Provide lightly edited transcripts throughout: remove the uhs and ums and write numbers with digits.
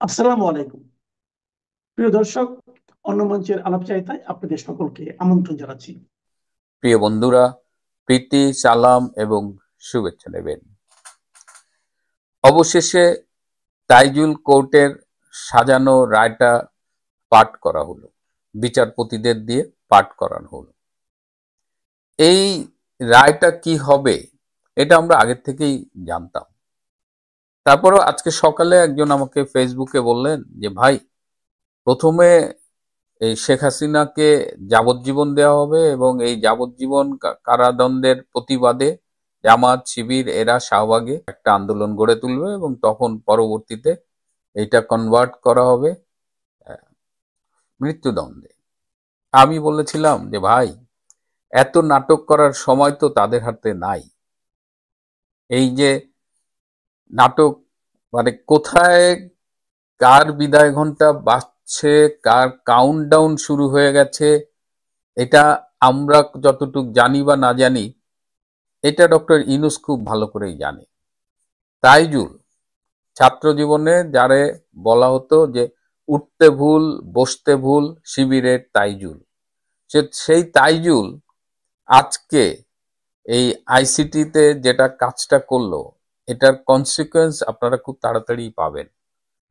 আসসালামু আলাইকুম। প্রিয় দর্শক, অন্য মঞ্চের আলাপচারিতায় আপনাদের সকলকে আমন্ত্রণ জানাচ্ছি। প্রিয় বন্ধুরা, প্রীতি, সালাম এবং শুভেচ্ছা নেবেন। অবশেষে তাইজুল কোর্টের সাজানো রায়টা পাঠ করা হলো, বিচারপতিদের দিয়ে পাঠ করানো হলো। এই রায়টা কি হবে এটা আমরা আগের থেকেই জানতাম। তারপরও আজকে সকালে একজন আমাকে ফেসবুকে বললেন যে ভাই, প্রথমে এই শেখ হাসিনাকে যাবজ্জীবন দেওয়া হবে এবং এই যাবজ্জীবন কারাদণ্ডের প্রতিবাদে জামাত, শিবির এরা শাহবাগে একটা আন্দোলন গড়ে তুলবে এবং তখন পরবর্তীতে এটা কনভার্ট করা হবে মৃত্যুদণ্ডে। আমি বলেছিলাম যে ভাই, এত নাটক করার সময় তো তাদের হাতে নাই। এই যে নাটক, মানে কোথায় কার বিদায় ঘন্টা বাজছে, কার কাউন্টডাউন শুরু হয়ে গেছে, এটা আমরা যতটুক জানি বা না জানি, এটা ডক্টর ইউনূস খুব ভালো করেই জানে। তাইজুল ছাত্র জীবনে যারে বলা হতো যে উঠতে ভুল, বসতে ভুল, শিবিরের তাইজুল, সেই তাইজুল আজকে এই আইসিটিতে যেটা কাজটা করলো, এটার কনসিকুয়েন্স আপনারা খুব তাড়াতাড়ি পাবেন।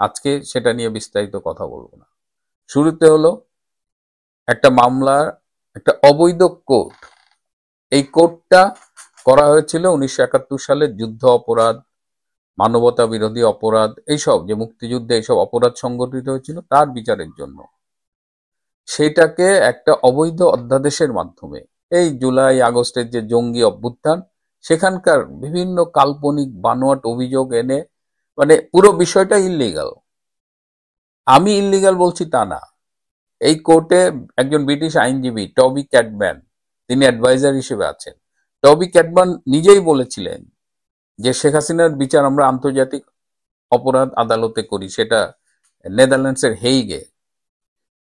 আজকে সেটা নিয়ে বিস্তারিত কথা বলবো না। শুরুতে হলো একটা মামলা, একটা অবৈধ কোর্ট। এই কোর্টটা করা হয়েছিল 1971 সালে যুদ্ধ অপরাধ, মানবতা বিরোধী অপরাধ, এইসব যে মুক্তিযুদ্ধে এইসব অপরাধ সংগঠিত হয়েছিল তার বিচারের জন্য। সেটাকে একটা অবৈধ অধ্যাদেশের মাধ্যমে এই জুলাই আগস্টের যে জঙ্গি অভ্যুত্থান, সেখানকার বিভিন্ন কাল্পনিক বানোয়াট অভিযোগ এনে, মানে পুরো বিষয়টা ইল্লিগাল। আমি ইল্লিগাল বলছি তা না। এই কোর্টে একজন ব্রিটিশ আইনজীবী টবি ক্যাটম্যান, তিনি অ্যাডভাইজার হিসেবে আছেন। টবি ক্যাটম্যান নিজেই বলেছিলেন যে শেখ হাসিনার বিচার আমরা আন্তর্জাতিক অপরাধ আদালতে করি, সেটা নেদারল্যান্ডসের হেইগে।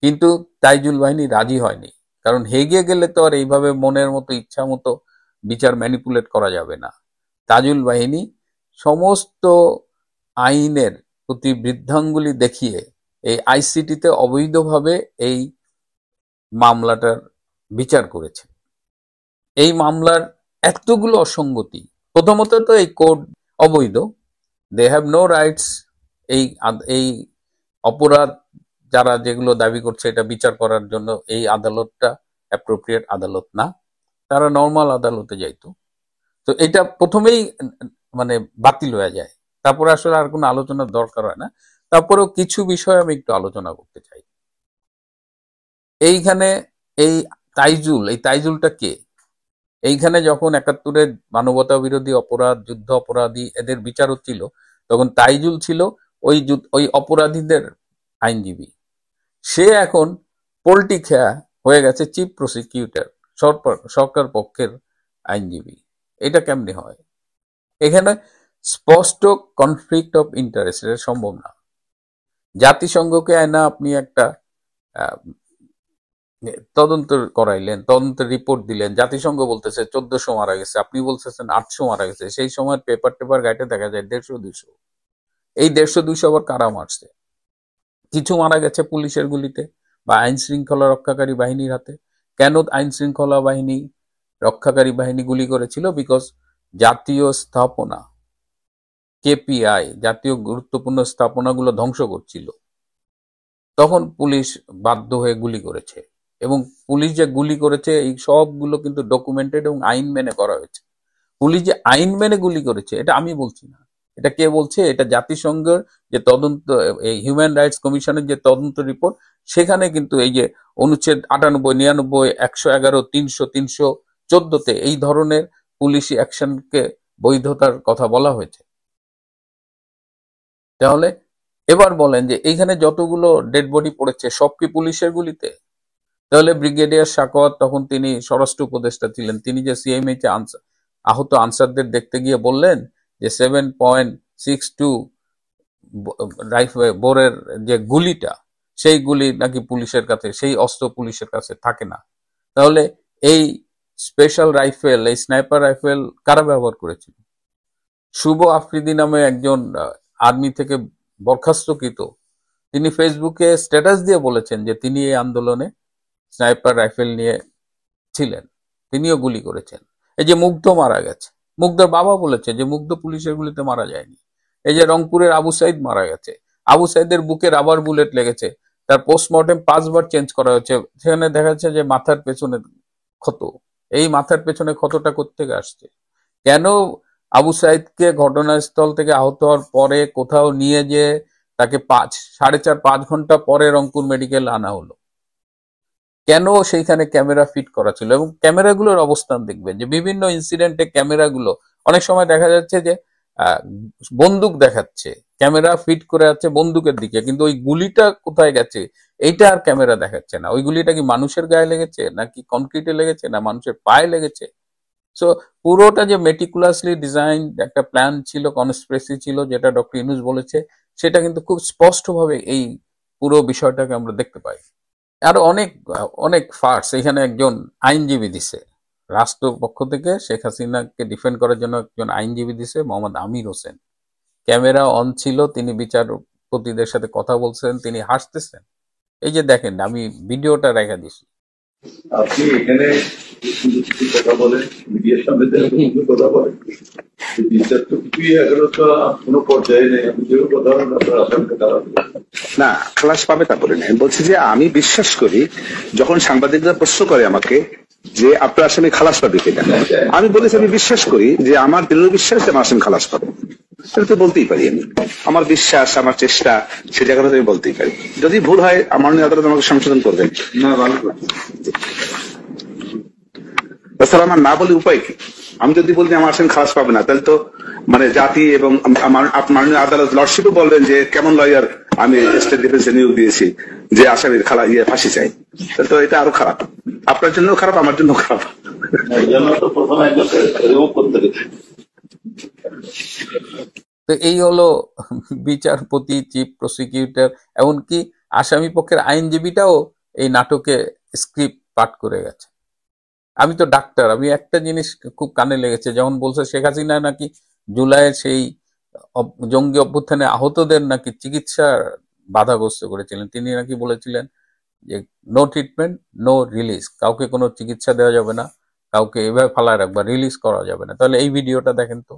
কিন্তু তাইজুল বাহিনী রাজি হয়নি, কারণ হেগে গেলে তো আর এইভাবে মনের মতো ইচ্ছা মতো বিচার ম্যানিপুলেট করা যাবে না। তাইজুল বাহিনী সমস্ত আইনের প্রতি বৃদ্ধাঙ্গুলি দেখিয়ে এই আইসিটিতে অবৈধভাবে এই মামলাটার বিচার করেছে। এই মামলার এতগুলো অসঙ্গতি, প্রথমত তো এই কোড অবৈধ, দে হ্যাভ নো রাইটস। এই এই অপরাধ যারা যেগুলো দাবি করছে এটা বিচার করার জন্য এই আদালতটা অ্যাপ্রোপ্রিয়েট আদালত না, তারা নর্মাল আদালতে যাইতো। তো এটা প্রথমেই মানে বাতিল হয়ে যায়, তারপরে আসলে আর কোনো আলোচনার দরকার হয় না। তারপরেও কিছু বিষয় আমি একটু আলোচনা করতে চাই এইখানে। এই তাইজুলটা কে? এইখানে যখন 71-এর মানবতা বিরোধী অপরাধ, যুদ্ধ অপরাধী এদের বিচার হচ্ছিল, তখন তাইজুল ছিল ওই অপরাধীদের আইনজীবী। সে এখন পোল্টি খেয়া হয়ে গেছে চিফ প্রসিকিউটর, সরকার পক্ষের আইনজীবী। এটা কেমনে হয়? এখানে স্পষ্ট কনফ্লিক্ট অফ ইন্টারেস্ট, এটা সম্ভব না। জাতিসংঘকে আয়না আপনি একটা আহ, তদন্ত করাইলেন, তদন্তের রিপোর্ট দিলেন, জাতিসংঘ বলতেছে 1400 মারা গেছে, আপনি বলতেছেন 800 মারা গেছে। সেই সময় পেপার ঘাটে দেখা যায় 150-200। এই 150-200 আবার কারা মারছে? কিছু মারা গেছে পুলিশের গুলিতে বা আইন শৃঙ্খলা রক্ষাকারী বাহিনীর হাতে। কেন আইন শৃঙ্খলা বাহিনী, রক্ষাকারী বাহিনী গুলি করেছিল? বিকজ জাতীয় স্থাপনা, কেপিআই, জাতীয় গুরুত্বপূর্ণ স্থাপনাগুলো ধ্বংস করছিল, তখন পুলিশ বাধ্য হয়ে গুলি করেছে। এবং পুলিশ যে গুলি করেছে এই সবগুলো কিন্তু ডকুমেন্টেড এবং আইন মেনে করা হয়েছে। পুলিশ যে আইন মেনে গুলি করেছে এটা আমি বলছি না, এটা কে বলছে? এটা জাতিসংঘের যে তদন্ত, এই হিউম্যান রাইটস কমিশনের যে তদন্ত রিপোর্ট, সেখানে কিন্তু এই যে অনুচ্ছেদ 98, 99, 111, 300, 314-তে এই ধরনের পুলিশি অ্যাকশনকে বৈধতার কথা বলা হয়েছে। তাহলে এবার বলেন যে এইখানে যতগুলো ডেড বডি পড়েছে সব কি পুলিশের গুলিতে? তাহলে ব্রিগেডিয়ার সাখাওয়াত, তখন তিনি স্বরাষ্ট্র উপদেষ্টা ছিলেন, তিনি যে সিএমএইচে আহত আনসারদের দেখতে গিয়ে বললেন যে 7.62 বোরের যে গুলিটা, সেই গুলি নাকি পুলিশের কাছে, সেই অস্ত্র পুলিশের কাছে থাকে না। তাহলে এই স্পেশাল রাইফেল, এই স্নাইপার রাইফেল কারা ব্যবহার করেছিল? শুভ আফ্রিদি নামে একজন আর্মি থেকে বরখাস্তকৃত তিনি ফেসবুকে স্ট্যাটাস দিয়ে বলেছেন যে তিনি এই আন্দোলনে স্নাইপার রাইফেল নিয়ে ছিলেন, তিনিও গুলি করেছেন। এই যে মুগ্ধ মারা গেছে, মুগ্ধর বাবা বলেছে যে মুগ্ধ পুলিশের গুলিতে মারা যায়নি। এই যে রংপুরের আবু সাইদ মারা গেছে, আবু সাইদের বুকে রাবার বুলেট লেগেছে, তার পোস্টমর্টেম 5 বার চেঞ্জ করা হয়েছে, সেখানে দেখা যাচ্ছে যে মাথার পেছনে ক্ষত। এই মাথার পেছনে ক্ষতটা কোত্থেকে আসছে? কেন আবু সাইদকে ঘটনাস্থল থেকে আহত হওয়ার পরে কোথাও নিয়ে যে তাকে 4.5-5 ঘন্টা পরে রংপুর মেডিকেল আনা হলো? কেন সেইখানে ক্যামেরা ফিট করা ছিল? এবং ক্যামেরাগুলোর অবস্থান দেখবেন যে বিভিন্ন ইনসিডেন্টে ক্যামেরাগুলো অনেক সময় দেখা যাচ্ছে যে আহ, বন্দুক দেখাচ্ছে, ক্যামেরা ফিট করে আছে বন্দুকের দিকে, কিন্তু ওই গুলিটা কোথায় গেছে এইটা আর ক্যামেরা দেখাচ্ছে না। ওই গুলিটা কি মানুষের গায়ে লেগেছে, নাকি কনক্রিটে লেগেছে, না মানুষের পায়ে লেগেছে? সো পুরোটা যে মেটিকুলাসলি ডিজাইন একটা প্ল্যান ছিল, কনস্পিরেসি ছিল, যেটা ডক্টর ইউনূস বলেছে, সেটা কিন্তু খুব স্পষ্টভাবে এই পুরো বিষয়টাকে আমরা দেখতে পাই। আরো অনেক অনেক ফার্স এখানে একজন আইনজীবী দিছে, রাষ্ট্রপক্ষ থেকে শেখ হাসিনাকে ডিফেন্ড করার জন্য একজন আইনজীবী দিছে, মোহাম্মদ আমির হোসেন। ক্যামেরা অন ছিল, তিনি বিচারপতিদের সাথে কথা বলছেন, তিনি হাসতেছেন। এই যে দেখেন, আমি ভিডিওটা রেখে দিছি। আপনি এখানে সুন্দর কিছু কথা বলেন, মিডিয়ার সামনে সুন্দর কথা বলেন, বিচার তো কিছুই এখনো তো কোনো পর্যায়ে নেই। আপনি যেও কথা বলেন আপনার আসামকে দাঁড়াবে না, খালাস পাবে তা বলে আমি বলছি যে আমি বিশ্বাস করি, যখন সাংবাদিকরা প্রশ্ন করে আমাকে যে আপনার আসামি খালাস পাবে কিনা, আমি বলেছি আমি বিশ্বাস করি যে আমার দৃঢ় বিশ্বাস যে আমার আসামি খালাস পাবে। সেটা তো বলতেই পারি আমি, আমার বিশ্বাস, আমার চেষ্টা, সে জায়গাটা আমি বলতেই পারি। যদি ভুল হয় আমার আদালত আমাকে সংশোধন করবেন। না, ভালো করে। তাছাড়া আমার না বলে উপায় কি? আমি যদি বলি আমার আসামি খালাস পাবে না, তাহলে তো মানে জাতি এবং আমার মাননীয় আদালত লর্ডশিপও বলবেন যে কেমন লয়ার আমি স্টেট ডিফেন্সে নিয়োগ দিয়েছি যে আসামির ফাঁসি চাই। তাহলে তো এটা আরো খারাপ, আপনার জন্য খারাপ, আমার জন্য খারাপ। এই জন্য তো প্রথমে একজনকে রিমুভ করতে গেছে। তো এই হলো বিচারপতি, চিফ প্রসিকিউটর, এমনকি আসামি পক্ষের আইনজীবীটাও এই নাটকে স্ক্রিপ্ট পাঠ করে গেছে। আমি তো ডাক্তার, আমি একটা জিনিস খুব কানে লেগেছে, যেমন বলছে শেখ হাসিনা নাকি জুলাইয়ের সেই জঙ্গি অভ্যুত্থানে আহতদের নাকি চিকিৎসা বাধাগ্রস্ত করেছিলেন। তিনি নাকি বলেছিলেন যে নো ট্রিটমেন্ট নো রিলিজ, কাউকে কোনো চিকিৎসা দেওয়া যাবে না, কাউকে এভাবে ফালায় রাখবা, রিলিজ করা যাবে না। তাহলে এই ভিডিওটা দেখেন তো।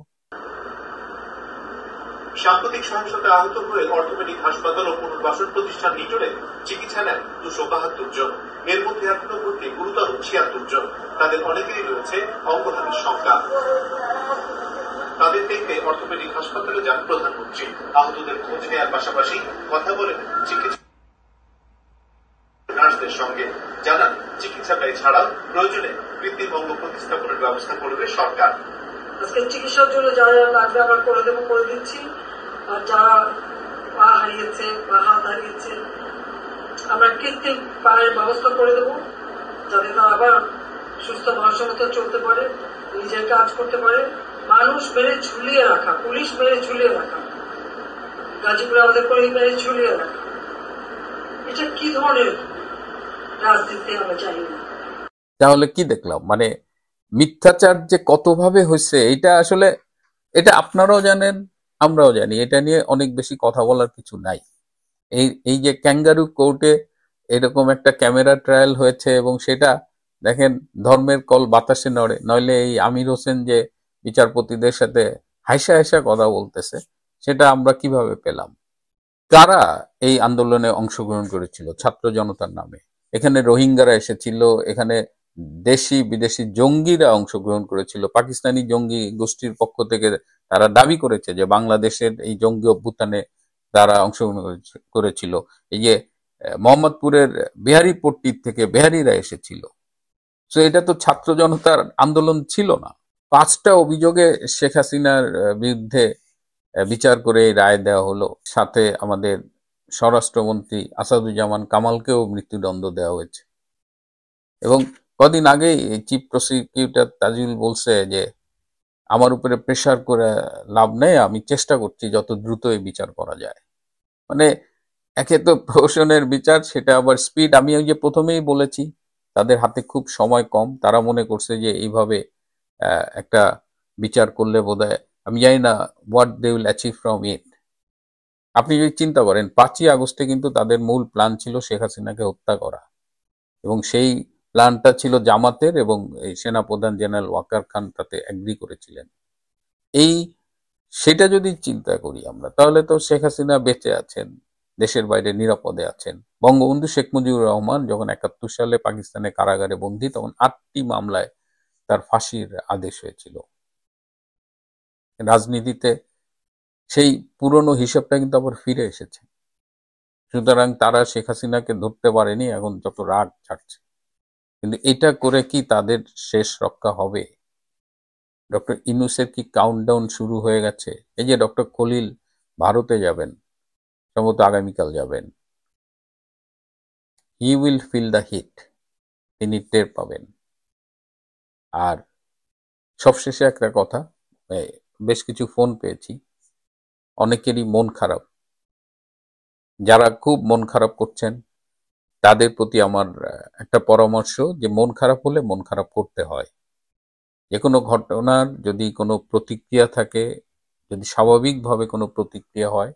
সাম্প্রতিক সহিংসতায় আহত হয়ে অর্থোপেডিক হাসপাতাল ও পুনর্বাসন প্রতিষ্ঠান নিটোরে চিকিৎসা নেন 272 জন। এর মধ্যে এখনো ভর্তি গুরুতর 76 জন। তাদের অনেকেরই রয়েছে অঙ্গহানির শঙ্কা। তাদের দেখতে অর্থোপেডিক হাসপাতালে যান প্রধানমন্ত্রী। আহতদের খোঁজ নেওয়ার পাশাপাশি কথা বলেন চিকিৎসা নার্সদের সঙ্গে। জানান চিকিৎসা ব্যয় ছাড়াও প্রয়োজনে কৃত্রিম অঙ্গ প্রতিস্থাপনের ব্যবস্থা করবে সরকার। আজকে চিকিৎসার জন্য যারা লাগবে আবার করে দেবো, করে দিচ্ছি। আর যারা পা হারিয়েছে বা হাত হারিয়েছে আমরা কৃত্রিম পায়ের ব্যবস্থা করে দেবো, যাতে তারা আবার সুস্থ মানুষের মতো চলতে পারে, নিজের কাজ করতে পারে। মানুষ মেরে ঝুলিয়ে রাখা, পুলিশ মেরে ঝুলিয়ে রাখা, গাজীপুরে আমাদের করে মেরে ঝুলিয়ে রাখা, এটা কি ধরনের রাজনীতি আমরা চাই না। তাহলে কি দেখলাম, মানে মিথ্যাচার যে কতভাবে হয়েছে এটা আসলে, এটা আপনারাও জানেন, আমরাও জানি। এটা নিয়ে অনেক বেশি কথা বলার কিছু নাই। এই এই যে ক্যাঙ্গারু কোর্টে এরকম একটা ক্যামেরা ট্রায়াল হয়েছে, এবং সেটা দেখেন ধর্মের কল বাতাসে নড়ে। নইলে এই আমির হোসেন যে বিচারপতিদের সাথে হাসা হাসা কথা বলতেছে, সেটা আমরা কিভাবে পেলাম? কারা এই আন্দোলনে অংশগ্রহণ করেছিল ছাত্র জনতার নামে? এখানে রোহিঙ্গারা এসেছিল, এখানে দেশি বিদেশি জঙ্গিরা অংশগ্রহণ করেছিল। পাকিস্তানি জঙ্গি গোষ্ঠীর পক্ষ থেকে তারা দাবি করেছে যে বাংলাদেশের এই জঙ্গি অভ্যুত্থানে তারা অংশগ্রহণ করেছিল। এই যে মোহাম্মদপুরের বিহারীপট্টির থেকে বিহারীরা এসেছিল। তো এটা তো ছাত্র জনতার আন্দোলন ছিল না। 5টা অভিযোগে শেখ হাসিনার বিরুদ্ধে বিচার করে এই রায় দেওয়া হলো। সাথে আমাদের স্বরাষ্ট্রমন্ত্রী আসাদুজ্জামান কামালকেও মৃত্যুদণ্ড দেওয়া হয়েছে। এবং কদিন আগেই চিফ প্রসিকিউটর তাজুল বলছে যে আমার উপরে প্রেশার করে লাভ নেই, আমি চেষ্টা করছি যত দ্রুত এই বিচার করা যায়। মানে একে তো প্রহসনের বিচার, সেটা আবার স্পিড। আমি ওই যে প্রথমেই বলেছি, তাদের হাতে খুব সময় কম। তারা মনে করছে যে এইভাবে একটা বিচার করলে বোধহয়, আমি জানি না what they will achieve from it. আপনি যদি চিন্তা করেন 5ই আগস্টে কিন্তু তাদের মূল প্ল্যান ছিল শেখ হাসিনাকে হত্যা করা, এবং সেই প্ল্যানটা ছিল জামাতের, এবং এই সেনাপ্রধান জেনারেল ওয়াকার খান তাতে এগ্রি করেছিলেন। এই সেটা যদি চিন্তা করি আমরা, তাহলে তো শেখ হাসিনা বেঁচে আছেন, দেশের বাইরে নিরাপদে আছেন। বঙ্গবন্ধু শেখ মুজিবুর রহমান যখন 71 সালে পাকিস্তানে কারাগারে বন্দী, তখন 8টি মামলায় তার ফাঁসির আদেশ হয়েছিল। রাজনীতিতে সেই পুরনো হিসাবটা কিন্তু আবার ফিরে এসেছে। সুতরাং তারা শেখ হাসিনাকে ধরতে পারেনি, এখন যত রাগ ছাড়ছে। কিন্তু এটা করে কি তাদের শেষ রক্ষা হবে? ডক্টর ইউনূসের কি কাউন্টডাউন শুরু হয়ে গেছে? এই যে ডক্টর খলিল ভারতে যাবেন, সম্ভবত আগামীকাল যাবেন, he will feel the heat, তিনি টের পাবেন। আর সবশেষে একটা কথা, বেশ কিছু ফোন পেয়েছি, অনেকেরই মন খারাপ। যারা খুব মন খারাপ করছেন তাদের প্রতি আমার একটা পরামর্শ, যে মন খারাপ হলে মন খারাপ করতে হয়। যে কোনো ঘটনার যদি কোনো প্রতিক্রিয়া থাকে, যদি স্বাভাবিকভাবে কোনো প্রতিক্রিয়া হয়,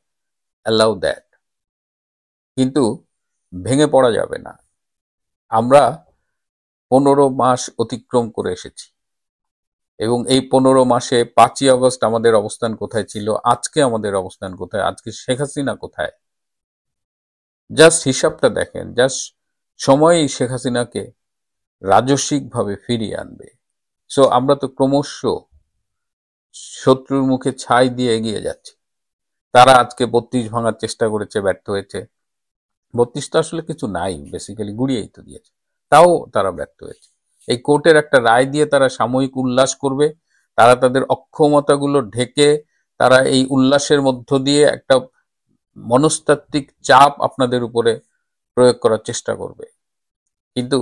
অ্যালাউ দ্যাট, কিন্তু ভেঙে পড়া যাবে না। আমরা 15 মাস অতিক্রম করে এসেছি, এবং এই 15 মাসে 5ই আগস্ট আমাদের অবস্থান কোথায় ছিল, আজকে আমাদের অবস্থান কোথায়, আজকে শেখ হাসিনা কোথায়, জাস্ট হিসাবটা দেখেন। জাস্ট সময়ই শেখ হাসিনাকে রাজস্বিকভাবে ফিরিয়ে আনবে। সো আমরা তো ক্রমশ শত্রুর মুখে ছাই দিয়ে এগিয়ে যাচ্ছি। তারা আজকে 32 ভাঙার চেষ্টা করেছে, ব্যর্থ হয়েছে। 32 তো আসলে কিছু নাই, বেসিক্যালি গুড়িয়েই তো দিয়েছে, তাও তারা ব্যর্থ হয়েছে। এই কোর্টের একটা রায় দিয়ে তারা সাময়িক উল্লাস করবে, তারা তাদের অক্ষমতাগুলো ঢেকে তারা এই উল্লাসের মধ্য দিয়ে একটা মনস্তাত্ত্বিক চাপ আপনাদের উপরে প্রয়োগ করার চেষ্টা করবে। কিন্তু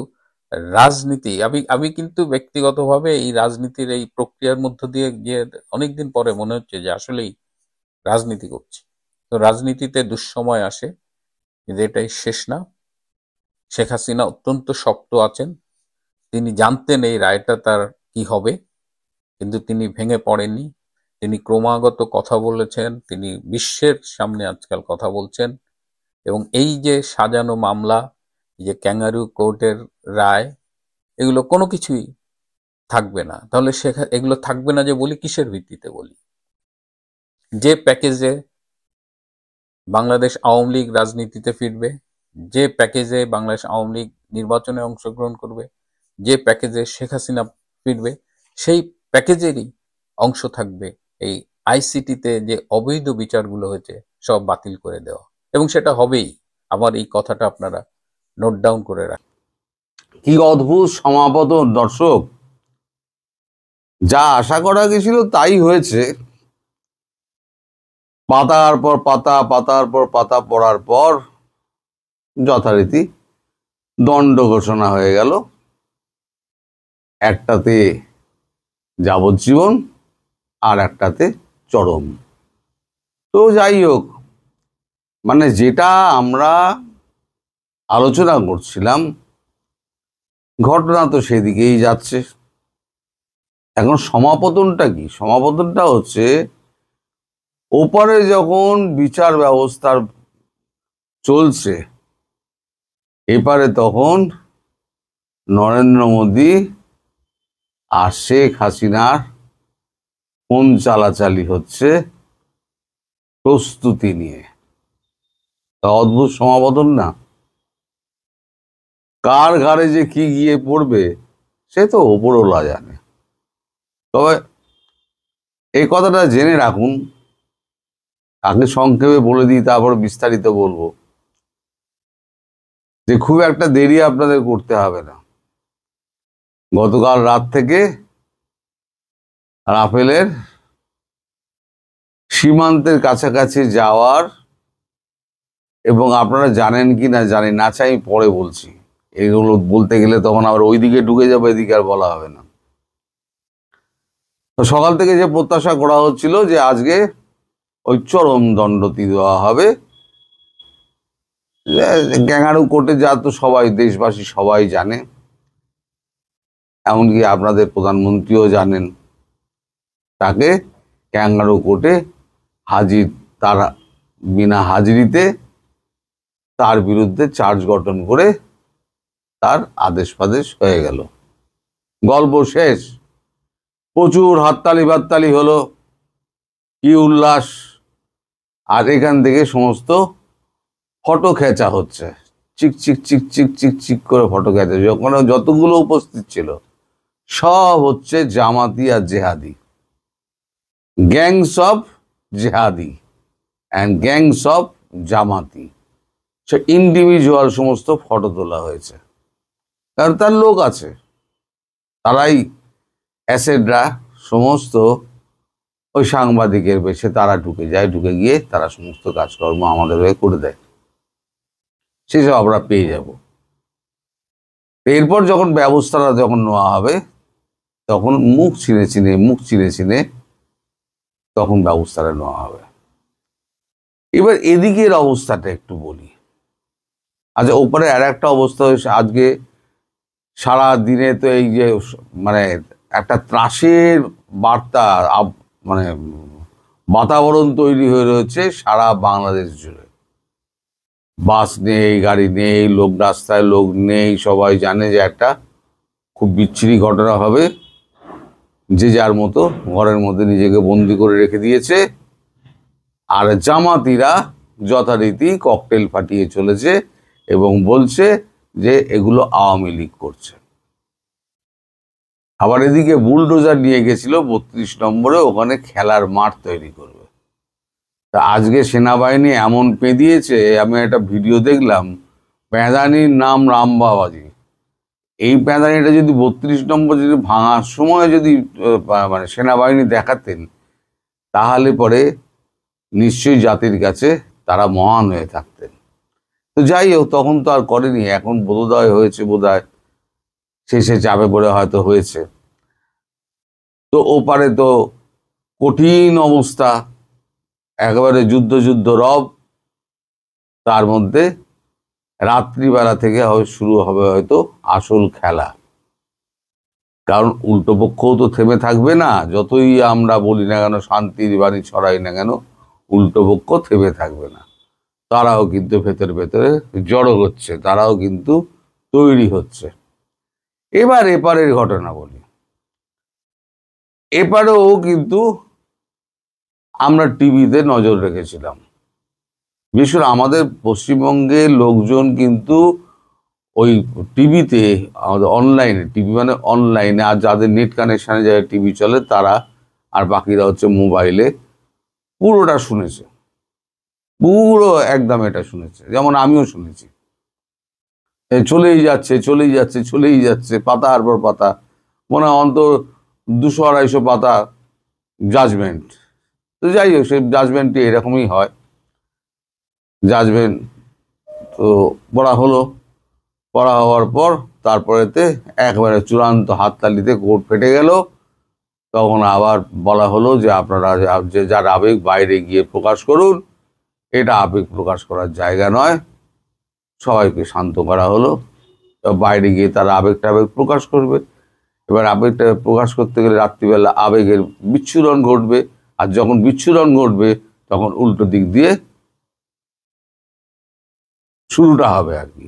রাজনীতি, আমি কিন্তু ব্যক্তিগতভাবে এই রাজনীতির এই প্রক্রিয়ার মধ্য দিয়ে গিয়ে অনেকদিন পরে মনে হচ্ছে যে আসলেই রাজনীতি করছি। তো রাজনীতিতে দুঃসময় আসে, কিন্তু এটাই শেষ না। শেখ হাসিনা অত্যন্ত শক্ত আছেন, তিনি জানতেন এই রায়টা তার কি হবে, কিন্তু তিনি ভেঙে পড়েননি। তিনি ক্রমাগত কথা বলেছেন, তিনি বিশ্বের সামনে আজকাল কথা বলছেন, এবং এই যে সাজানো মামলা, যে ক্যাঙ্গারু কোর্টের রায়, এগুলো কোনো কিছুই থাকবে না। তাহলে এগুলো থাকবে না যে বলি, কিসের ভিত্তিতে বলি? যে প্যাকেজে বাংলাদেশ আওয়ামী লীগ রাজনীতিতে ফিরবে, যে প্যাকেজে বাংলাদেশ আওয়ামী লীগ নির্বাচনে অংশগ্রহণ করবে, যে প্যাকেজে শেখ হাসিনা ফিরবে, সেই প্যাকেজেরই অংশ থাকবে এই আইসিটিতে যে অবৈধ বিচারগুলো হয়েছে সব বাতিল করে দেওয়া, এবং সেটা হবেই। আমার এই কথাটা আপনারা নোট ডাউন করে রাখেন। কি অদ্ভুত সমাপতন দর্শক! যা আশা করা গেছিল তাই হয়েছে। পাতার পর পাতা, পাতার পর পাতা পড়ার পর যথারীতি দণ্ড ঘোষণা হয়ে গেল। একটাতে যাবজ্জীবন আর একটাতে চরম। তো যাই হোক, মানে যেটা আমরা আলোচনা করছিলাম, ঘটনা তো সেদিকেই যাচ্ছে। এখন সমাপতনটা কি? সমাপতনটা হচ্ছে ওপারে যখন বিচার ব্যবস্থার চলছে, এপারে তখন নরেন্দ্র মোদী আর শেখ হাসিনার ফোন চালাচালি হচ্ছে প্রস্তুতি নিয়ে। তা অদ্ভুত সমাপতন না? কার ঘাড়ে যে কি গিয়ে পড়বে সে তো ওপরওয়ালা জানে। তবে এই কথাটা জেনে রাখুন, আগে সংক্ষেপে বলে দিই, তারপর বিস্তারিত বলবো, যে খুব একটা দেরি আপনাদের করতে হবে না। গতকাল রাত থেকে রাফেলের সীমান্তের কাছাকাছি যাওয়ার, এবং আপনারা জানেন কি না জানি না, আমি পরে বলছি, এগুলো বলতে গেলে তখন আবার ওইদিকে ঢুকে যাবে, এদিকে আর বলা হবে না। তো সকাল থেকে যে প্রত্যাশা করা হচ্ছিল যে আজকে ওই চরম দণ্ডটি দেওয়া হবে, ক্যাঙ্গারু কোর্টে, যা তো সবাই দেশবাসী সবাই জানে, এমনকি আপনাদের প্রধানমন্ত্রীও জানেন, তাকে ক্যাঙ্গারু কোর্টে হাজির তার বিনা হাজিরিতে তার বিরুদ্ধে চার্জ গঠন করে তার আদেশ ফাদেশ হয়ে গেল, গল্প শেষ। প্রচুর হাততালি বাততালি হলো, কি উল্লাস। আর এখান থেকে সমস্ত ফটো খেঁচা হচ্ছে, চিক চিক চিক চিক চিক চিক করে ফটো খেঁচা। যখন যতগুলো উপস্থিত ছিল সব হচ্ছে জামাতি আর জেহাদি, গ্যাংস অফ জেহাদি অ্যান্ড গ্যাংস অফ জামাতি। সে ইন্ডিভিজুয়াল সমস্ত ফটো তোলা হয়েছে, কারণ তার লোক আছে, তারাই অ্যাসেডরা সমস্ত ওই সাংবাদিকের বেশে তারা ঢুকে যায়, ঢুকে গিয়ে তারা সমস্ত কাজকর্ম আমাদের হয়ে করে দেয়, সেসব আমরা পেয়ে যাব। এরপর যখন ব্যবস্থাটা যখন নেওয়া হবে তখন মুখ চিনে চিনে তখন ব্যবস্থাটা নেওয়া হবে। এবার এদিকের অবস্থাটা একটু বলি। আচ্ছা, ওপরে আর একটা অবস্থা হয়েছে, আজকে সারা দিনে তো এই যে মানে একটা ত্রাসের বার্তা মানে বাতাবরণ তৈরি হয়ে রয়েছে সারা বাংলাদেশ জুড়ে। বাস নেই, গাড়ি নেই, লোক রাস্তায় লোক নেই, সবাই জানে যে একটা খুব বিচ্ছিরি ঘটনা হবে। যে যার মতো ঘরের মধ্যে নিজেকে বন্দি করে রেখে দিয়েছে, আর জামাতিরা যথারীতি ককটেল ফাটিয়ে চলেছে এবং বলছে যে এগুলো আওয়ামী লীগ করছে। আবার এদিকে বুলডোজার নিয়ে গেছিল 32 নম্বরে, ওখানে খেলার মাঠ তৈরি করবে। তা আজকে সেনাবাহিনী এমন পেঁদিয়েছে, আমি একটা ভিডিও দেখলাম, প্যাঁদানির নাম রামবাবাজি। এই প্যাঁদানিটা যদি 32 নম্বর যদি ভাঙার সময় যদি মানে সেনাবাহিনী দেখাতেন, তাহলে পরে নিশ্চয়ই জাতির কাছে তারা মহান হয়ে থাকতেন। তো যাই হোক, তখন তো আর করেনি, এখন বোধোদয় হয়েছে, বোধহয় শেষে চাপে পড়ে হয়তো হয়েছে। তো ওপারে তো কঠিন অবস্থা, একেবারে যুদ্ধ রব। তার মধ্যে রাত্রিবেলা থেকে শুরু হবে হয়তো আসল খেলা, কারণ উল্টো পক্ষও তো থেমে থাকবে না। যতই আমরা বলি না কেন, শান্তির বাণী ছড়াই না কেন, উল্টো পক্ষ থেমে থাকবে না। তারাও কিন্তু ভেতরে জড়ো হচ্ছে, তারাও কিন্তু তৈরি হচ্ছে। এবার এপারের ঘটনা বলি। এপারেও কিন্তু আমরা টিভিতে নজর রেখেছিলাম, বিশেষ করে আমাদের পশ্চিমবঙ্গের লোকজন কিন্তু ওই টিভিতে, আমাদের অনলাইনে, টিভি মানে অনলাইনে, আর যাদের নেট কানেকশানে যাদের টিভি চলে তারা, আর বাকিরা হচ্ছে মোবাইলে, পুরোটা শুনেছে, পুরো একদম এটা শুনেছে। যেমন আমিও শুনেছি, চলেই যাচ্ছে পাতার পর পাতা, মনে হয় অন্তত 200-250 পাতা জাজমেন্ট। তো যাই হোক, সেই জাজমেন্টটি এরকমই হয়। জাজমেন্ট তো পড়া হওয়ার পর তারপরেতে একবারে চূড়ান্ত হাততালিতে কোর্ট ফেটে গেল। তখন আবার বলা হলো যে আপনারা যে যার আবেগ বাইরে গিয়ে প্রকাশ করুন, এটা আবেগ প্রকাশ করার জায়গা নয়। সবাইকে শান্ত করা হলো, বাইরে গিয়ে তারা আবেগ প্রকাশ করবে। এবার আবেগটা প্রকাশ করতে গেলে রাত্রিবেলা আবেগের বিচ্ছুরণ ঘটবে, আর যখন বিচ্ছুরণ ঘটবে তখন উল্টো দিক দিয়ে শুরুটা হবে আর কি।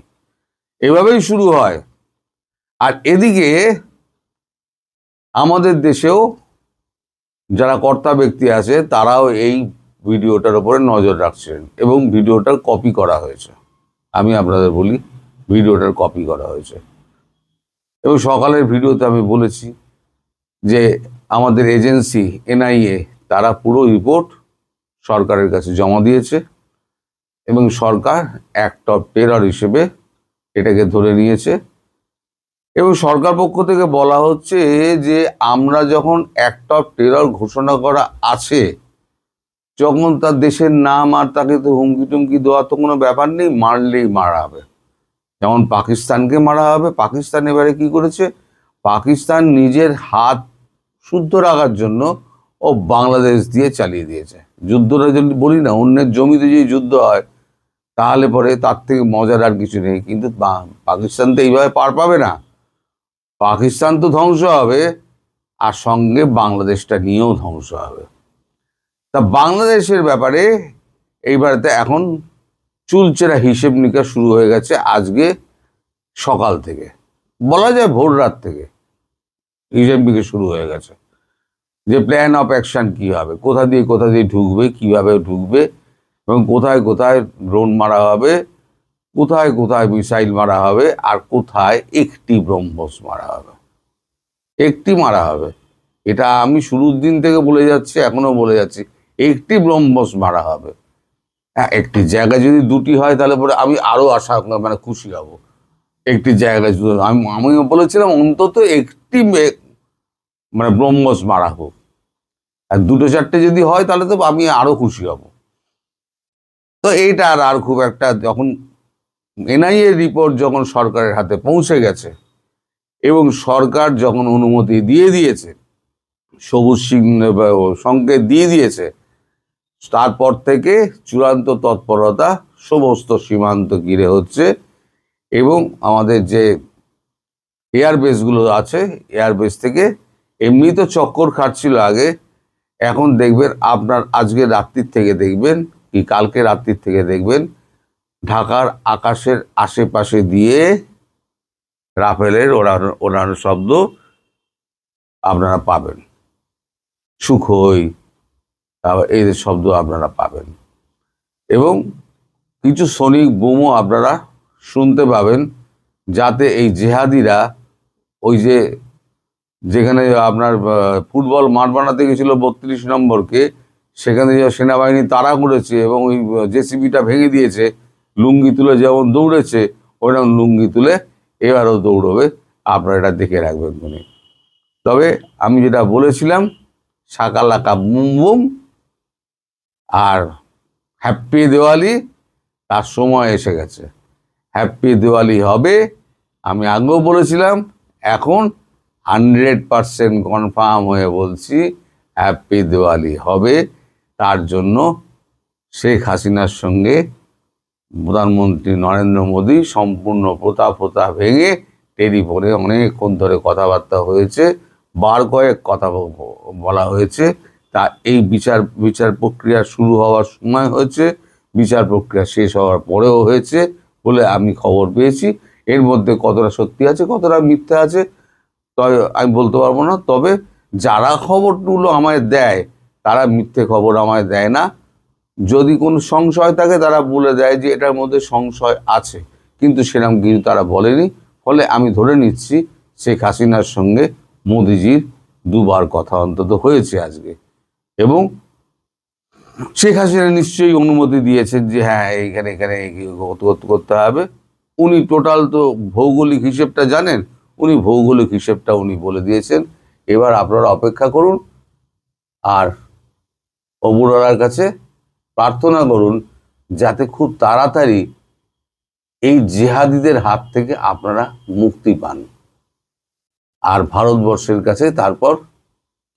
এভাবেই শুরু হয়। আর এদিকে আমাদের দেশেও যারা কর্তা ব্যক্তি আছে তারাও এই ভিডিওটার উপরে নজর রাখছেন এবং ভিডিওটার কপি করা হয়েছে। আমি আপনাদের বলি, ভিডিওটার কপি করা হয়েছে। এবং সকালের ভিডিওতে আমি বলেছি যে আমাদের এজেন্সি NIA তারা পুরো রিপোর্ট সরকারের কাছে জমা দিয়েছে এবং সরকার অ্যাক্ট অফ টেরর হিসেবে এটাকে ধরে নিয়েছে। এবং সরকার পক্ষ থেকে বলা হচ্ছে যে আমরা যখন অ্যাক্ট অফ টেরর ঘোষণা করা আছে, যখন তার দেশের নাম আর তাকে তো হুমকি টুমকি দেওয়ার তো কোনো ব্যাপার নেই, মারলেই মারা হবে। যেমন পাকিস্তানকে মারা হবে। পাকিস্তান এবারে কি করেছে, পাকিস্তান নিজের হাত শুদ্ধ রাখার জন্য ও বাংলাদেশ দিয়ে চালিয়ে দিয়েছে যুদ্ধটা। যদি বলি না, অন্যের জমিতে যদি যুদ্ধ হয় তাহলে পরে তার থেকে মজার আর কিছু নেই, কিন্তু পাকিস্তান তো এইভাবে পার পাবে না। পাকিস্তান তো ধ্বংস হবে, আর সঙ্গে বাংলাদেশটা নিয়েও ধ্বংস হবে। তা বাংলাদেশের ব্যাপারে এইবারেতে এখন চুলচেরা হিসেব নিকাশ শুরু হয়ে গেছে আজকে সকাল থেকে, বলা যায় ভোর রাত থেকে হিসেব নিকাশ শুরু হয়ে গেছে যে প্ল্যান অফ অ্যাকশন কি হবে, কোথা দিয়ে ঢুকবে, কিভাবে ঢুকবে, এবং কোথায় কোথায় ড্রোন মারা হবে, কোথায় কোথায় মিসাইল মারা হবে, আর কোথায় একটি ব্রহ্মস মারা হবে, একটি মারা হবে। এটা আমি শুরুর দিন থেকে বলে যাচ্ছি, এখনো বলে যাচ্ছি, একটি ব্রহ্মস মারা হবে। হ্যাঁ, একটি জায়গায় যদি দুটি হয় তাহলে পরে আমি আরো মানে খুশি হব। একটি জায়গায় আমিও বলেছিলাম অন্তত একটি মানে ব্রহ্মস মারা হোক, আর দুটো চারটে যদি হয় তাহলে তো আমি আরো খুশি হব। তো এইটা আর খুব একটা, যখন এনআইএ রিপোর্ট যখন সরকারের হাতে পৌঁছে গেছে এবং সরকার যখন অনুমতি দিয়ে দিয়েছে, সবুজ সংকেত দিয়ে দিয়েছে, তারপর থেকে চূড়ান্ত তৎপরতা সমস্ত সীমান্ত ঘিরে হচ্ছে। এবং আমাদের যে এয়ারবেসগুলো আছে, এয়ারবেস থেকে এমনি তো চক্কর খাটছিল আগে, এখন দেখবেন আপনার আজকে রাত্রির থেকে দেখবেন কি কালকে রাত্রির থেকে দেখবেন ঢাকার আকাশের আশেপাশে দিয়ে রাফেলের ওড়ানো শব্দ আপনারা পাবেন, সুখোই, এই শব্দ আপনারা পাবেন, এবং কিছু সনিক বোমও আপনারা শুনতে পাবেন, যাতে এই জেহাদিরা ওই যেখানে আপনার ফুটবল মাঠ বানাতে গেছিল 32 নম্বরকে, সেখানে যে সেনাবাহিনী তাড়া করেছে এবং ওই জেসিবিটা ভেঙে দিয়েছে, লুঙ্গি তুলে যেমন দৌড়েছে ওইরকম লুঙ্গি তুলে এবারও দৌড়বে, আপনারা এটা দেখে রাখবেন মনে। তবে আমি যেটা বলেছিলাম, শাকালাকা বুম বুম আর হ্যাপি দিওয়ালি, তার সময় এসে গেছে। হ্যাপি দিওয়ালি হবে, আমি আগেও বলেছিলাম, এখন 100% কনফার্ম হয়ে বলছি হ্যাপি দিওয়ালি হবে। তার জন্য শেখ হাসিনার সঙ্গে প্রধানমন্ত্রী নরেন্দ্র মোদী সম্পূর্ণ প্রথা ভেঙে টেলিফোনে অনেকক্ষণ ধরে কথাবার্তা হয়েছে, বার কয়েক কথা বলা হয়েছে। তা এই বিচার প্রক্রিয়া শুরু হওয়ার সময় হয়েছে, বিচার প্রক্রিয়া শেষ হওয়ার পরেও হয়েছে বলে আমি খবর পেয়েছি। এর মধ্যে কতটা সত্যি আছে কতটা মিথ্যা আছে তবে আমি বলতে পারবো না। তবে যারা খবরগুলো আমায় দেয় তারা মিথ্যে খবর আমায় দেয় না। যদি কোনো সংশয় থাকে তারা বলে দেয় যে এটার মধ্যে সংশয় আছে, কিন্তু সেরকম কিছু তারা বলেনি। ফলে আমি ধরে নিচ্ছি শেখ হাসিনার সঙ্গে মোদিজির দুবার কথা অন্তত হয়েছে আজকে, এবং শেখ হাসিনা নিশ্চয়ই অনুমতি দিয়েছেন যে হ্যাঁ এখানে করতে হবে। উনি টোটাল তো ভৌগোলিক হিসেবটা জানেন, উনি ভৌগোলিক হিসেবটা উনি বলে দিয়েছেন। এবার আপনারা অপেক্ষা করুন আর ওপরওয়ালার কাছে প্রার্থনা করুন যাতে খুব তাড়াতাড়ি এই জিহাদিদের হাত থেকে আপনারা মুক্তি পান, আর ভারতবর্ষের কাছে তারপর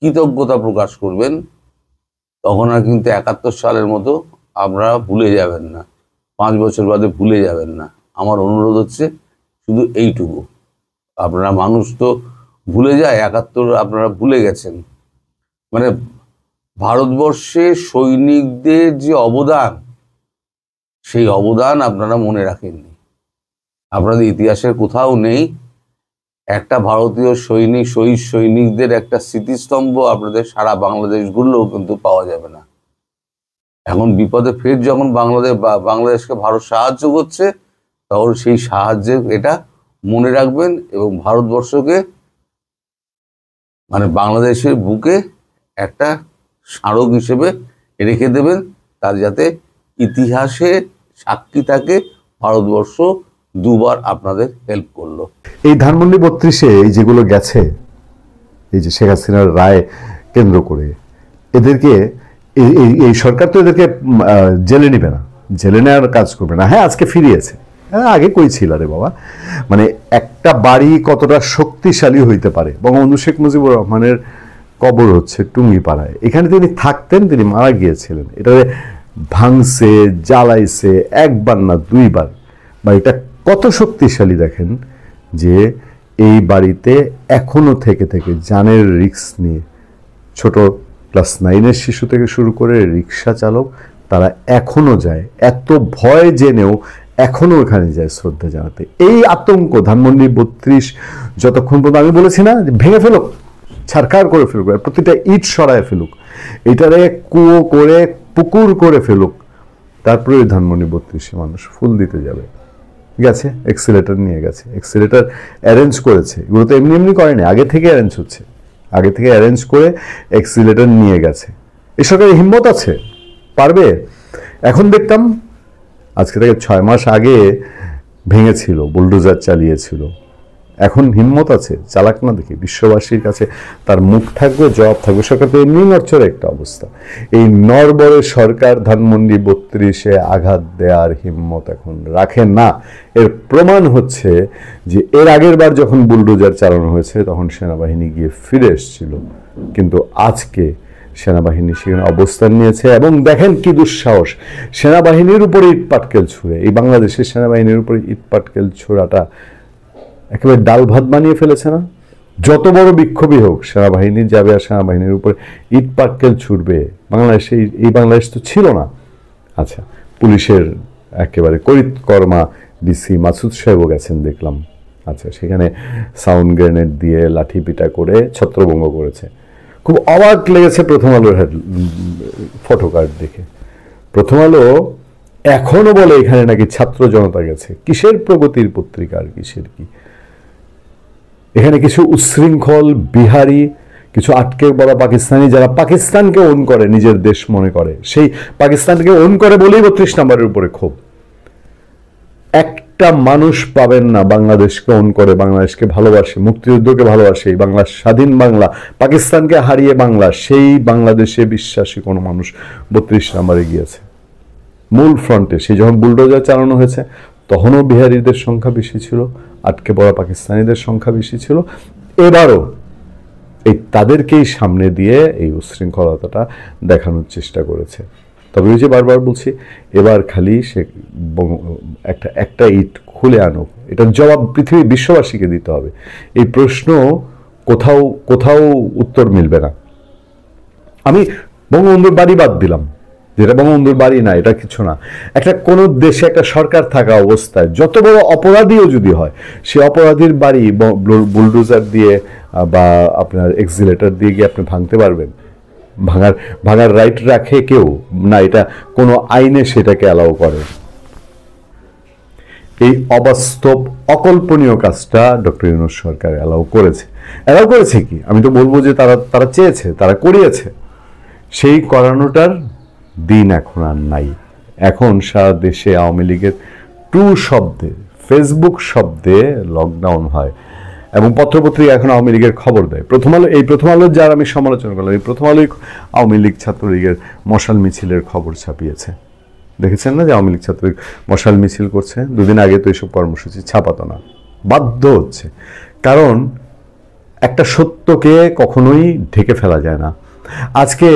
কৃতজ্ঞতা প্রকাশ করবেন। তখন আর কিন্তু 71 সালের মতো আপনারা ভুলে যাবেন না, 5 বছর বাদে ভুলে যাবেন না। আমার অনুরোধ হচ্ছে শুধু এইটুকু, আপনারা মানুষ তো ভুলে যায়, 71 আপনারা ভুলে গেছেন। মানে ভারতবর্ষে সৈনিকদের যে অবদান, সেই অবদান আপনারা মনে রাখেননি, আপনাদের ইতিহাসের কোথাও নেই। একটা ভারতীয় সৈনিক, শহীদ সৈনিকদের একটা স্মৃতিস্তম্ভ আপনাদের সারা বাংলাদেশ ঘুরলেও কিন্তু পাওয়া যাবে না। এখন বিপদে ফের যখন বাংলাদেশকে ভারত সাহায্য করছে, তখন সেই সাহায্যের এটা মনে রাখবেন এবং ভারতবর্ষকে মানে বাংলাদেশের বুকে একটা স্মারক হিসেবে রেখে দেবেন, তার যাতে ইতিহাসে সাক্ষী থাকে ভারতবর্ষ দুবার আপনাদের হেল্প করলো। এই ধানমন্ডি 32-এ এই যেগুলো গেছে, এই যে শেখ হাসিনার রায় কেন্দ্র করে, এদেরকে এই সরকার তো এদেরকে জেলে নেবে না, জেলে নেওয়ার কাজ করবে না। হ্যাঁ, আজকে ফিরিয়েছে, হ্যাঁ আগে কই ছিল রে বাবা। মানে একটা বাড়ি কতটা শক্তিশালী হইতে পারে। বঙ্গবন্ধু শেখ মুজিবুর রহমানের কবর হচ্ছে টুঙ্গিপাড়ায়, এখানে তিনি থাকতেন, তিনি মারা গিয়েছিলেন। এটা ভাঙছে, জ্বালাইছে, একবার না দুইবার। বাড়িটা কত শক্তিশালী দেখেন, যে এই বাড়িতে এখনো থেকে জানের রিস্ক নিয়ে ছোট ক্লাস 9-এর শিশু থেকে শুরু করে রিক্সা চালক তারা এখনো যায়, এত ভয় জেনেও এখনো ওখানে যায় শ্রদ্ধা জানাতে। এই আতঙ্ক ধানমন্ডি 32 যতক্ষণ পর্যন্ত, আমি বলেছি না যে ভেঙে ফেলুক, ছারখার করে ফেলুক, প্রতিটা ইট সরায় ফেলুক, এটারে কুয়ো করে পুকুর করে ফেলুক, তারপরে ওই ধানমন্ডি 32 মানুষ ফুল দিতে যাবে। গেছে, এক্সিলেটর নিয়ে গেছে, এক্সিলেটর অ্যারেঞ্জ করেছে, এগুলো তো এমনি এমনি করেনি, আগে থেকে অ্যারেঞ্জ হচ্ছে, আগে থেকে অ্যারেঞ্জ করে এক্সিলেটর নিয়ে গেছে। এই সরকারের হিম্মত আছে, পারবে। এখন দেখতাম আজকে থেকে 6 মাস আগে ভেঙেছিল, বুলডোজার চালিয়েছিল, এখন হিম্মত আছে, চালাক না দেখি, বিশ্ববাসীর কাছে তার মুখ থাকবে, জবাব থাকবে। সরকার তো এমনি নড়চড়ে একটা অবস্থা। এই নরবরে সরকার ধানমন্ডি 32-এ আঘাত দেওয়ার হিম্মত এখন রাখে না। এর প্রমাণ হচ্ছে যে এর আগের বার যখন বুলডোজার চালানো হয়েছে তখন সেনাবাহিনী গিয়ে ফিরে এসেছিল, কিন্তু আজকে সেনাবাহিনী সেখানে অবস্থান নিয়েছে। এবং দেখেন কি দুঃসাহস, সেনাবাহিনীর উপরে ইট পাটকেল ছুঁড়ে, এই বাংলাদেশের সেনাবাহিনীর উপরে ইট পাটকেল ছোড়াটা একেবারে ডাল ভাত বানিয়ে ফেলেছে না? যত বড় বিক্ষোভী হোক সেনাবাহিনী যাবে আর সেনাবাহিনীর উপরে ইট পাটকেল ছুটবে। বাংলাদেশে এই বাংলাদেশ তো ছিল না। আচ্ছা, পুলিশের একেবারে করিতকর্মা ডিসি মাসুদ সাহেবও গেছেন দেখলাম। আচ্ছা, সেখানে সাউন্ড গ্রেনেড দিয়ে লাঠি পিটা করে ছত্রভঙ্গ করেছে। খুব অবাক লেগেছে প্রথম আলোর ফটোকার্ড দেখে। প্রথম আলো এখনো বলে এখানে নাকি ছাত্র জনতা গেছে। কিসের প্রগতির পত্রিকার, কিসের কি? এখানে কিছু উচ্ছৃঙ্খল বিহারি, কিছু আটকে বলা পাকিস্তানি, যারা পাকিস্তানকে ওন করে, নিজের দেশ মনে করে, সেই পাকিস্তানকে ওন করে বলেই 32 নম্বরের উপরে ক্ষোভ। একটা মানুষ পাবেন না বাংলাদেশকে ওন করে, বাংলাদেশকে ভালোবাসে, মুক্তিযুদ্ধকে ভালোবাসে, বাংলা স্বাধীন বাংলা, পাকিস্তানকে হারিয়ে বাংলা, সেই বাংলাদেশে বিশ্বাসী কোনো মানুষ 32 নম্বরে গিয়েছে। মূল ফ্রন্টে সেই যখন বুলডোজার চালানো হয়েছে তখনও বিহারিদের সংখ্যা বেশি ছিল, আটকে পড়া পাকিস্তানিদের সংখ্যা বেশি ছিল। এবারও এই তাদেরকেই সামনে দিয়ে এই উশৃঙ্খলতাটা দেখানোর চেষ্টা করেছে। তবে ওই যে বারবার বলছি, এবার খালি সে একটা ইট খুলে আনুক, এটার জবাব পৃথিবী বিশ্ববাসীকে দিতে হবে। এই প্রশ্ন কোথাও উত্তর মিলবে না। আমি বঙ্গবন্ধুর বাড়ি বাদ দিলাম, যেটা বঙ্গবন্ধুর বাড়ি না, এটা কিছু না। একটা কোনো দেশে একটা সরকার থাকা অবস্থায় যত বড় অপরাধীও যদি হয়, সে অপরাধীর বাড়ি বুলডোজার দিয়ে বা আপনার এক্সিলেটর দিয়ে গিয়ে আপনি ভাঙতে পারবেন? ভাঙার রাইট রাখে কেউ না, এটা কোনো আইনে সেটাকে অ্যালাউ করে। এই অবাস্তব অকল্পনীয় কাজটা ডক্টর ইউনূস সরকার অ্যালাউ করেছে কি? আমি তো বলবো যে তারা চেয়েছে, তারা করিয়েছে। সেই করানোটার দিন এখন আর নাই। এখন সারা দেশে আওয়ামী লীগের শব্দে, ফেসবুক শব্দে লকডাউন হয় এবং পত্রপত্রিকা এখন আওয়ামী লীগের খবর দেয়। প্রথম আলো যার আমি সমালোচনা করলাম, এই প্রথম আলোই আওয়ামী লীগ ছাত্রলীগের মশাল মিছিলের খবর ছাপিয়েছে। দেখেছেন না যে আওয়ামী লীগ ছাত্রলীগ মশাল মিছিল করছে? দুদিন আগে তো এইসব কর্মসূচি ছাপাতো না, বাধ্য হচ্ছে। কারণ একটা সত্যকে কখনোই ঢেকে ফেলা যায় না। আজকে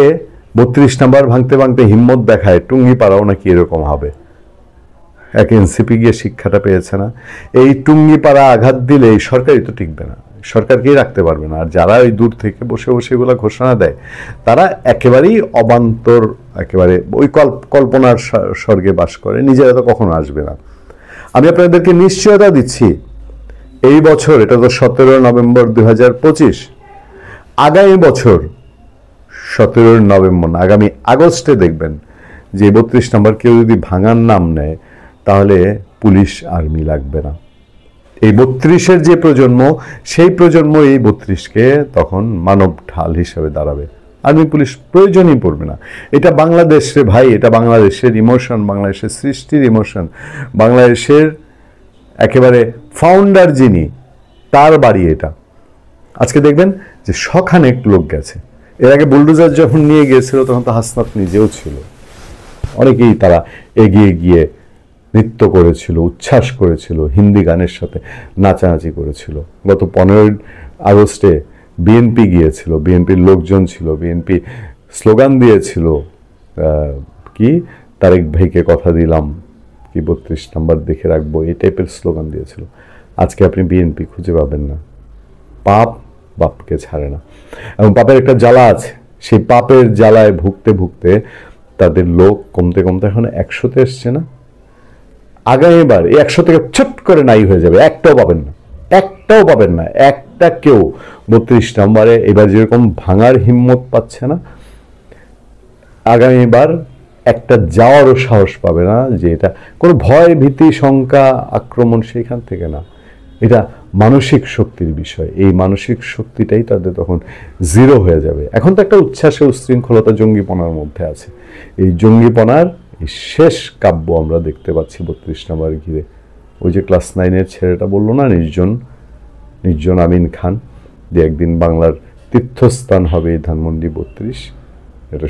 32 নম্বর ভাঙতে ভাঙতে হিম্মত দেখায় টুঙ্গিপাড়াও নাকি এরকম হবে। এক এনসিপি গিয়ে শিক্ষাটা পেয়েছে না? এই টুঙ্গিপাড়া আঘাত দিলে এই সরকারই তো টিকবে না, সরকারকেই রাখতে পারবে না। আর যারা ওই দূর থেকে বসে বসে এগুলো ঘোষণা দেয়, তারা একেবারেই অবান্তর, একেবারে ওই কল্পনার স্বর্গে বাস করে, নিজেরা তো কখনো আসবে না। আমি আপনাদেরকে নিশ্চয়তা দিচ্ছি, এই বছর, এটা তো 17 নভেম্বর 2025, আগামী বছর 17 নভেম্বর না, আগামী আগস্টে দেখবেন যে 32 নম্বর কেউ যদি ভাঙার নাম নেয় তাহলে পুলিশ আর্মি লাগবে না। এই 32-এর যে প্রজন্ম, সেই প্রজন্ম এই 32-কে তখন মানব ঢাল হিসেবে দাঁড়াবে। আর্মি পুলিশ প্রয়োজনই পড়বে না। এটা বাংলাদেশ রে ভাই, এটা বাংলাদেশের ইমোশন, বাংলাদেশের সৃষ্টির ইমোশন, বাংলাদেশের একেবারে ফাউন্ডার যিনি, তার বাড়ি এটা। আজকে দেখবেন যে শখানেক লোক গেছে। এর আগে বুলডোজার যখন নিয়ে গিয়েছিল তখন তো হাসনাত নিজেও ছিল, অনেকেই তারা এগিয়ে গিয়ে নৃত্য করেছিল, উচ্ছ্বাস করেছিল, হিন্দি গানের সাথে নাচানাচি করেছিল। গত 15 আগস্টে বিএনপি গিয়েছিল, বিএনপির লোকজন ছিল, বিএনপি স্লোগান দিয়েছিল, কি তারেক ভাইকে কথা দিলাম, কি 32 নম্বর দেখে রাখবো, এই টাইপের স্লোগান দিয়েছিল। আজকে আপনি বিএনপি খুঁজে পাবেন না। পাপ বাপকে ছাড়ে না, এবং পাপের একটা জ্বালা আছে। সেই পাপের জ্বালায় ভুগতে ভুগতে তাদের লোক কমতে কমতে এখন 100-তে এসছে না? আগামীবার এই 100 থেকে ছট করে নাই হয়ে যাবে, একটাও পাবেন না, একটাও পাবেন না, একটা কেউ 32 নম্বরে এবার যেরকম ভাঙার হিম্মত পাচ্ছে না, আগামীবার একটা যাওয়ারও সাহস পাবে না। যে এটা কোনো ভয় ভীতি শঙ্কা আক্রমণ সেইখান থেকে না, এটা মানসিক শক্তির বিষয়। এই মানসিক শক্তিটাই তাদের তখন জিরো হয়ে যাবে। এখন তো একটা উচ্ছ্বাসে উচ্ছৃঙ্খলতা জঙ্গিপনার মধ্যে আছে। এই জঙ্গিপনার এই শেষ কাব্য আমরা দেখতে পাচ্ছি 32 নম্বর ঘিরে। ওই যে ক্লাস 9-এর ছেলেটা বললো না, নির্জন আমিন খান, যে একদিন বাংলার তীর্থস্থান হবে এই ধানমন্ডি 32, এটা